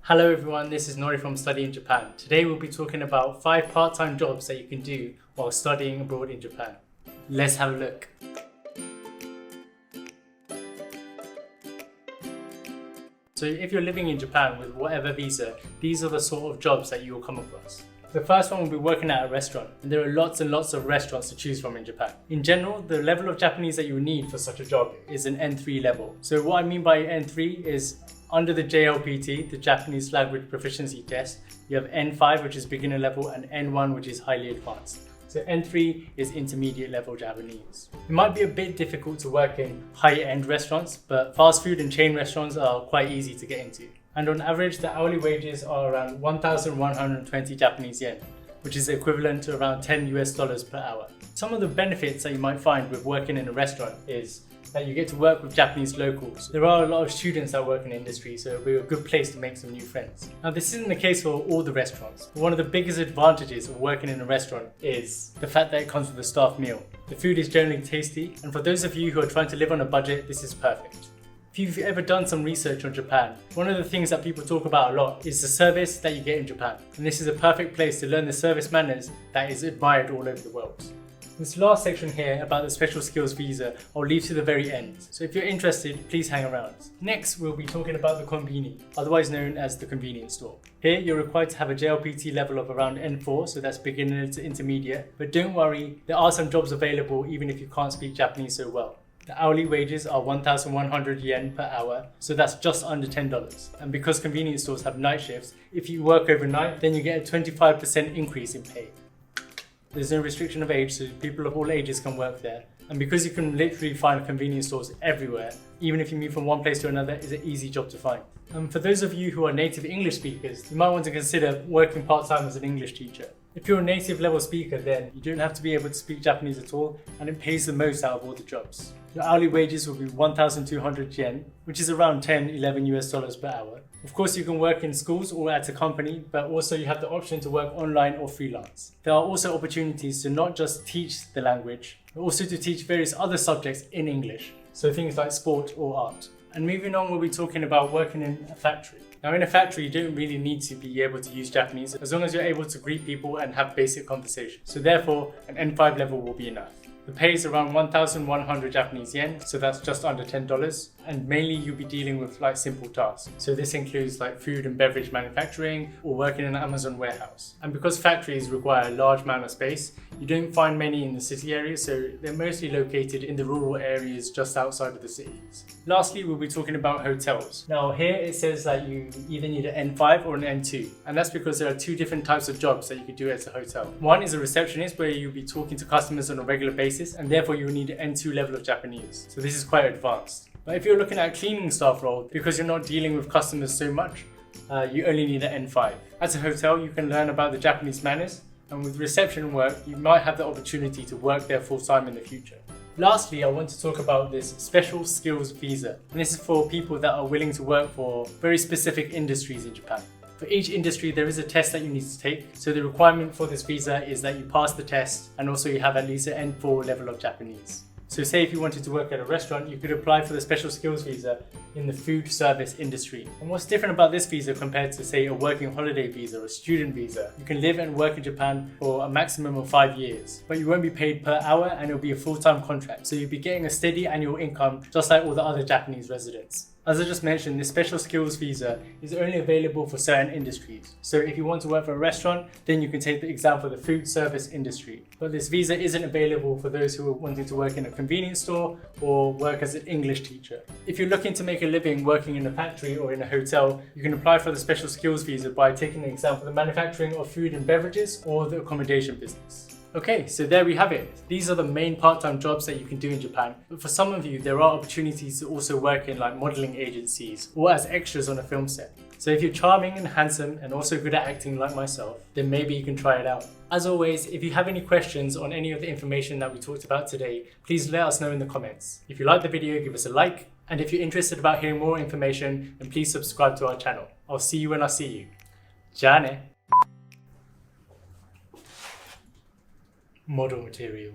Hello everyone, this is Nori from Study in Japan. Today we'll be talking about 5 part-time jobs that you can do while studying abroad in Japan. Let's have a look. So if you're living in Japan with whatever visa, these are the sort of jobs that you will come across. The first one will be working at a restaurant, and there are lots and lots of restaurants to choose from in Japan. In general, the level of Japanese that you will need for such a job is an N3 level. So what I mean by N3 is under the JLPT, the Japanese Language Proficiency Test, you have N5, which is beginner level, and N1, which is highly advanced. So N3 is intermediate level Japanese. It might be a bit difficult to work in high-end restaurants, but fast food and chain restaurants are quite easy to get into. And on average, the hourly wages are around 1,120 Japanese yen, which is equivalent to around $10 per hour. Some of the benefits that you might find with working in a restaurant is that you get to work with Japanese locals. There are a lot of students that work in the industry, so it'll be a good place to make some new friends. Now, this isn't the case for all the restaurants, but one of the biggest advantages of working in a restaurant is the fact that it comes with a staff meal. The food is generally tasty, and for those of you who are trying to live on a budget, this is perfect. If you've ever done some research on Japan, one of the things that people talk about a lot is the service that you get in Japan. And this is a perfect place to learn the service manners that is admired all over the world. This last section here about the special skills visa I'll leave to the very end, so if you're interested, please hang around. Next, we'll be talking about the Conbini, otherwise known as the convenience store. Here, you're required to have a JLPT level of around N4, so that's beginner to intermediate, but don't worry, there are some jobs available even if you can't speak Japanese so well. The hourly wages are 1,100 yen per hour, so that's just under $10. And because convenience stores have night shifts, if you work overnight, then you get a 25% increase in pay. There's no restriction of age, so people of all ages can work there. And because you can literally find convenience stores everywhere, even if you move from one place to another, it's an easy job to find. And for those of you who are native English speakers, you might want to consider working part-time as an English teacher. If you're a native level speaker, then you don't have to be able to speak Japanese at all, and it pays the most out of all the jobs. Your hourly wages will be 1,200 yen, which is around $10–11 per hour. Of course, you can work in schools or at a company, but also you have the option to work online or freelance. There are also opportunities to not just teach the language, but also to teach various other subjects in English, so things like sport or art. And moving on, we'll be talking about working in a factory. Now, in a factory, you don't really need to be able to use Japanese as long as you're able to greet people and have basic conversation. So therefore, an N5 level will be enough. The pay is around 1,100 Japanese yen, so that's just under $10, and mainly you'll be dealing with like simple tasks. So this includes like food and beverage manufacturing or working in an Amazon warehouse. And because factories require a large amount of space, you don't find many in the city areas, so they're mostly located in the rural areas just outside of the cities. Lastly, we'll be talking about hotels. Now here it says that you either need an N5 or an N2, and that's because there are 2 different types of jobs that you could do at a hotel. One is a receptionist, where you'll be talking to customers on a regular basis, and therefore you will need an N2 level of Japanese. So this is quite advanced. But if you're looking at a cleaning staff role, because you're not dealing with customers so much, you only need an N5. At a hotel, you can learn about the Japanese manners, and with reception work, you might have the opportunity to work there full-time in the future. Lastly, I want to talk about this special skills visa. And this is for people that are willing to work for very specific industries in Japan. For each industry, there is a test that you need to take. So the requirement for this visa is that you pass the test, and also you have at least an N4 level of Japanese. So say if you wanted to work at a restaurant, you could apply for the special skills visa in the food service industry. And what's different about this visa compared to say a working holiday visa or a student visa, you can live and work in Japan for a maximum of 5 years, but you won't be paid per hour, and it'll be a full-time contract. So you'll be getting a steady annual income just like all the other Japanese residents. As I just mentioned, this special skills visa is only available for certain industries. So if you want to work for a restaurant, then you can take the exam for the food service industry. But this visa isn't available for those who are wanting to work in a convenience store or work as an English teacher. If you're looking to make a living working in a factory or in a hotel, you can apply for the special skills visa by taking the exam for the manufacturing of food and beverages or the accommodation business. Okay, so there we have it. These are the main part-time jobs that you can do in Japan. But for some of you, there are opportunities to also work in like modeling agencies or as extras on a film set. So if you're charming and handsome and also good at acting like myself, then maybe you can try it out. As always, if you have any questions on any of the information that we talked about today, please let us know in the comments. If you liked the video, give us a like. And if you're interested about hearing more information, then please subscribe to our channel. I'll see you when I see you. Ja ne. Model material.